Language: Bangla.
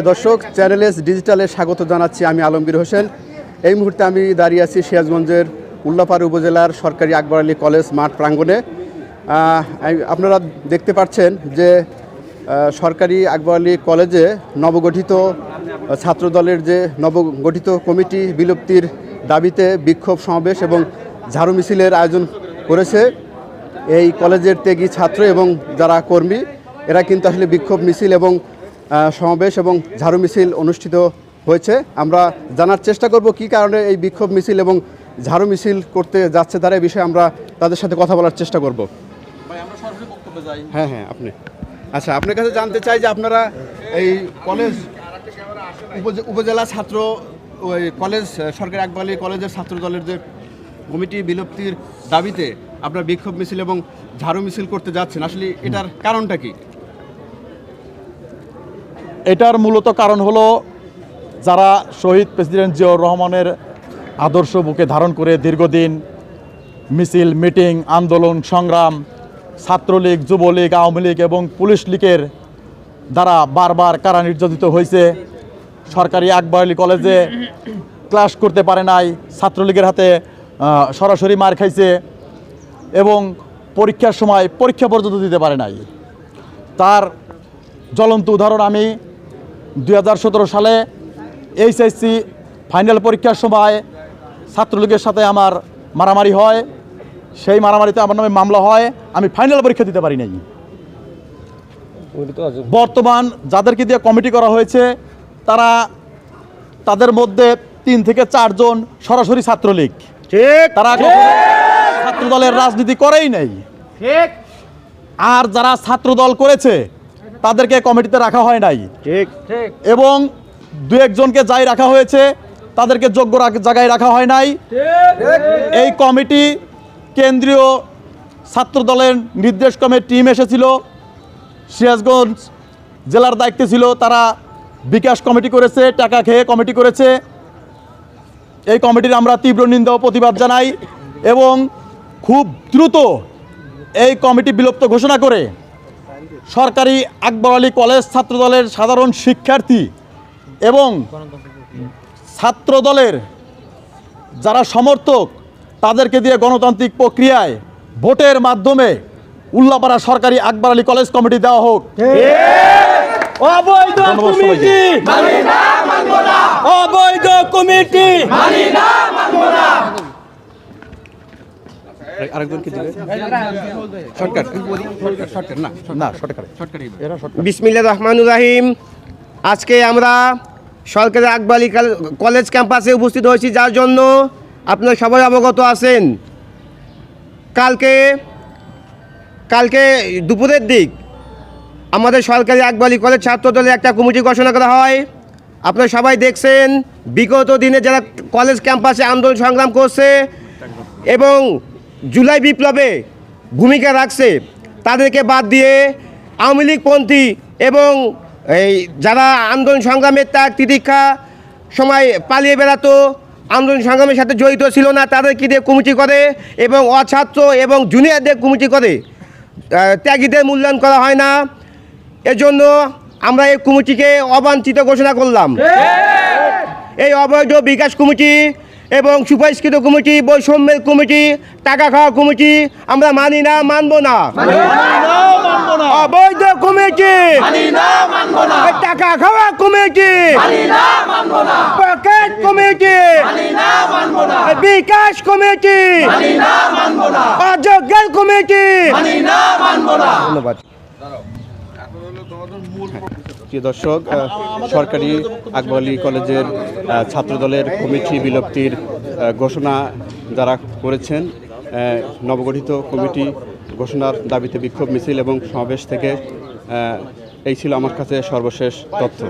দর্শক, চ্যানেল এস ডিজিটালে স্বাগত জানাচ্ছি। আমি আলমগীর হোসেন। এই মুহূর্তে আমি দাঁড়িয়ে আছি সিরাজগঞ্জের উল্লাপাড়া উপজেলার সরকারি আকবর আলী কলেজ মাঠ প্রাঙ্গণে। আপনারা দেখতে পাচ্ছেন যে সরকারি আকবর আলী কলেজে নবগঠিত ছাত্রদলের যে নবগঠিত কমিটি বিলুপ্তির দাবিতে বিক্ষোভ সমাবেশ এবং ঝাড়ু মিছিলের আয়োজন করেছে এই কলেজের ত্যাগী ছাত্র এবং যারা কর্মী। এরা কিন্তু আসলে বিক্ষোভ মিছিল এবং সমাবেশ এবং ঝাড়ু মিছিল অনুষ্ঠিত হয়েছে। আমরা জানার চেষ্টা করব কী কারণে এই বিক্ষোভ মিছিল এবং ঝাড়ু মিছিল করতে যাচ্ছে তারা, এই বিষয়ে আমরা তাদের সাথে কথা বলার চেষ্টা করব। হ্যাঁ, আপনি আচ্ছা, আপনার কাছে জানতে চাই যে আপনারা এই কলেজ উপজেলা ছাত্র ওই কলেজ সরকারি আকবর আলী কলেজের ছাত্র দলের যে কমিটি বিলুপ্তির দাবিতে আপনারা বিক্ষোভ মিছিল এবং ঝাড়ু মিছিল করতে যাচ্ছেন, আসলে এটার কারণটা কি? এটার মূলত কারণ হলো যারা শহীদ প্রেসিডেন্ট জিয়াউর রহমানের আদর্শ বুকে ধারণ করে দীর্ঘদিন মিছিল, মিটিং, আন্দোলন, সংগ্রাম, ছাত্রলীগ, যুবলীগ, আওয়ামী লীগ এবং পুলিশ লীগের দ্বারা বারবার কারা নির্যাতিত হয়েছে। সরকারি আকবর আলী কলেজে ক্লাস করতে পারে নাই, ছাত্রলীগের হাতে সরাসরি মার খাইছে এবং পরীক্ষার সময় পরীক্ষা পর্যন্ত দিতে পারে নাই। তার জ্বলন্ত উদাহরণ আমি 2017 সালে এইচএসসি ফাইনাল পরীক্ষার সময় ছাত্রলীগের সাথে আমার মারামারি হয়। সেই মারামারিতে আমার নামে মামলা হয়, আমি ফাইনাল পরীক্ষা দিতে পারি নাই। বর্তমান যাদেরকে দিয়ে কমিটি করা হয়েছে তাদের মধ্যে 3 থেকে 4 জন সরাসরি ছাত্রলীগ, তারা ছাত্রদলের রাজনীতি করেই নাই। আর যারা ছাত্রদল করেছে তাদেরকে কমিটিতে রাখা হয় নাই, এবং 2-1 জনকে যাই রাখা হয়েছে তাদেরকে যোগ্য জায়গায় রাখা হয় নাই। এই কমিটি কেন্দ্রীয় ছাত্রদলের নির্দেশক্রমে টিম এসেছিল, সিরাজগঞ্জ জেলার দায়িত্বে ছিল, তারা বিকাশ কমিটি করেছে, টাকা খেয়ে কমিটি করেছে। এই কমিটির আমরা তীব্র নিন্দা ও প্রতিবাদ জানাই এবং খুব দ্রুত এই কমিটি বিলুপ্ত ঘোষণা করে সরকারি আকবর আলী কলেজ ছাত্রদলের সাধারণ শিক্ষার্থী এবং ছাত্রদলের যারা সমর্থক তাদেরকে দিয়ে গণতান্ত্রিক প্রক্রিয়ায় ভোটের মাধ্যমে উল্লাপাড়া সরকারি আকবর আলী কলেজ কমিটি দেওয়া হোক। অবৈধ কমিটি মানি না, মানব না। অবৈধ কমিটি মানি না, মানব না। আরেকজন কি দিবে? বিসমিল্লাহির রহমানির রহিম। আজকে আমরা সরকারি আকবর আলী কলেজ ক্যাম্পাসে উপস্থিত হয়েছি, যার জন্য আপনারা সবাই অবগত আছেন। কালকে দুপুরের দিক আমাদের সরকারি আকবর আলী কলেজ ছাত্রদলের একটা কমিটি ঘোষণা করা হয়। আপনারা সবাই দেখছেন, বিগত দিনে যারা কলেজ ক্যাম্পাসে আন্দোলন সংগ্রাম করছে এবং জুলাই বিপ্লবে ভূমিকা রাখছে তাদেরকে বাদ দিয়ে আওয়ামী লীগপন্থী এবং এই যারা আন্দোলন সংগ্রামের ত্যাগ তিতিক্ষা সময় পালিয়ে বেড়াতো, আন্দোলন সংগ্রামের সাথে জড়িত ছিল না, তাদেরকে দিয়ে কমিটি করে এবং অছাত্র এবং জুনিয়রদের কমিটি করে, ত্যাগীদের মূল্যায়ন করা হয় না। এজন্য আমরা এই কমিটিকে অবাঞ্ছিত ঘোষণা করলাম। এই অবৈধ বিকাশ কমিটি এবং সুপারিশকৃত কমিটি, বৈষম্যের কমিটি, টাকা খাওয়া কমিটি আমরা মানি না, মানব না। অবৈধ কমিটি টাকা খাওয়া কমিটি, পকেট কমিটি, বিকাশ কমিটি, অযোগ্যের কমিটি। ধন্যবাদ। প্রিয় দর্শক, সরকারি আকবর আলী কলেজের ছাত্রদলের কমিটি বিলুপ্তির ঘোষণা যারা করেছেন, নবগঠিত কমিটি ঘোষণার দাবিতে বিক্ষোভ মিছিল এবং সমাবেশ থেকে এই ছিল আমার কাছে সর্বশেষ তথ্য।